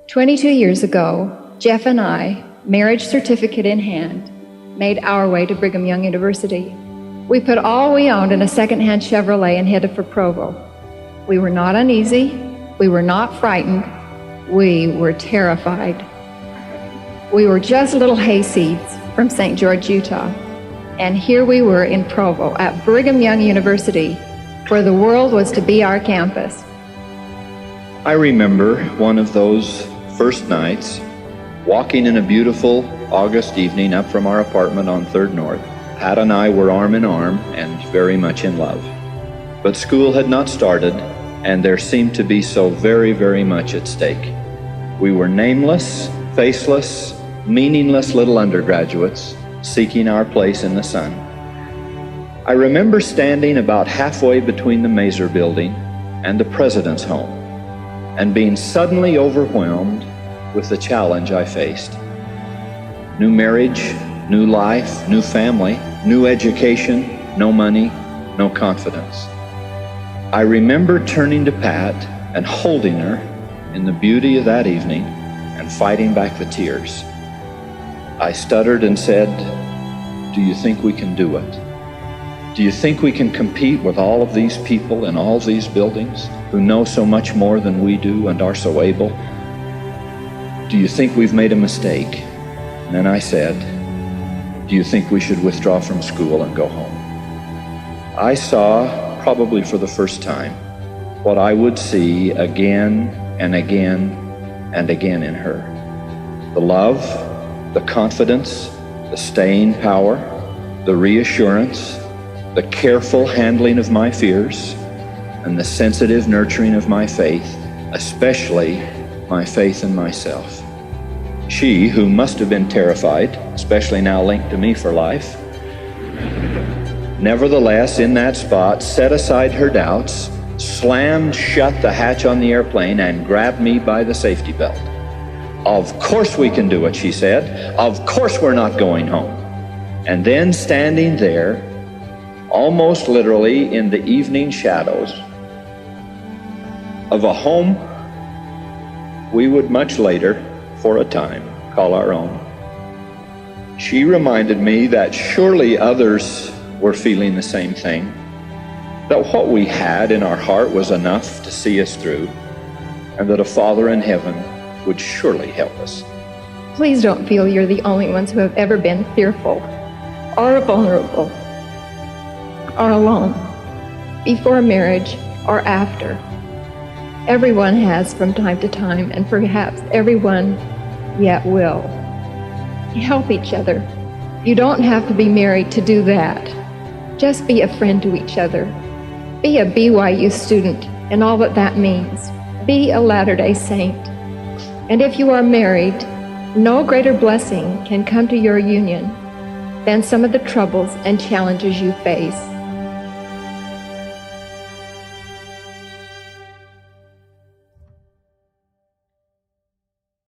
22 years ago, Jeff and I, marriage certificate in hand, made our way to Brigham Young University. We put all we owned in a second-hand Chevrolet and headed for Provo. We were not uneasy. We were not frightened. We were terrified. We were just little hayseeds from St. George, Utah. And here we were in Provo at Brigham Young University, where the world was to be our campus. I remember one of those first nights, walking in a beautiful August evening up from our apartment on 3rd North. Pat and I were arm in arm and very much in love. But school had not started, and there seemed to be so very, very much at stake. We were nameless, faceless, meaningless little undergraduates seeking our place in the sun. I remember standing about halfway between the Mazer building and the President's home and being suddenly overwhelmed with the challenge I faced. New marriage, new life, new family, new education, no money, no confidence. I remember turning to Pat and holding her in the beauty of that evening and fighting back the tears. I stuttered and said, "Do you think we can do it? Do you think we can compete with all of these people in all these buildings who know so much more than we do and are so able? Do you think we've made a mistake?" And then I said, "Do you think we should withdraw from school and go home?" I saw, probably for the first time, what I would see again and again and again in her. The love, the confidence, the staying power, the reassurance, the careful handling of my fears, and the sensitive nurturing of my faith, especially my faith in myself. She, who must have been terrified, especially now linked to me for life, nevertheless, in that spot, set aside her doubts, slammed shut the hatch on the airplane, and grabbed me by the safety belt. "Of course we can do it," she said. "Of course we're not going home." And then standing there, almost literally in the evening shadows of a home we would much later, for a time, call our own, she reminded me that surely others were feeling the same thing, that what we had in our heart was enough to see us through, and that a Father in heaven would surely help us. Please don't feel you're the only ones who have ever been fearful or vulnerable or alone, before marriage or after. Everyone has from time to time, and perhaps everyone yet will. Help each other. You don't have to be married to do that. Just be a friend to each other. Be a BYU student and all that that means. Be a Latter-day Saint. And if you are married, no greater blessing can come to your union than some of the troubles and challenges you face.